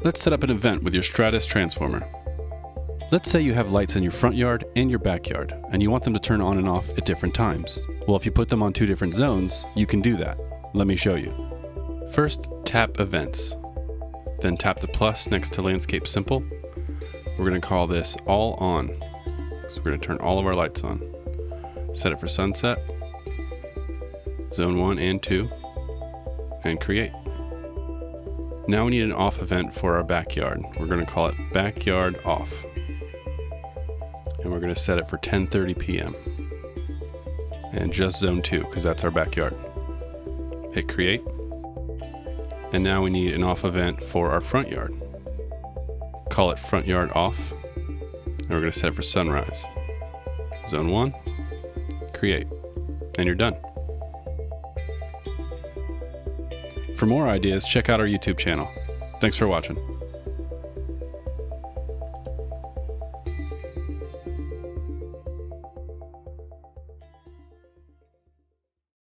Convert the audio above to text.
Let's set up an event with your Stratus transformer. Let's say you have lights in your front yard and your backyard, and you want them to turn on and off at different times. Well, if you put them on two different zones, you can do that. Let me show you. First, tap Events. Then tap the plus next to Landscape Simple. We're going to call this All On. So we're going to turn all of our lights on. Set it for sunset, zone 1 and 2, and create. Now we need an off event for our backyard. We're going to call it Backyard Off. And we're going to set it for 10:30 p.m. And just zone 2, because that's our backyard. Hit create. And now we need an off event for our front yard. Call it Front Yard Off. And we're going to set it for sunrise. Zone 1, create, and you're done. For more ideas, check out our YouTube channel. Thanks for watching.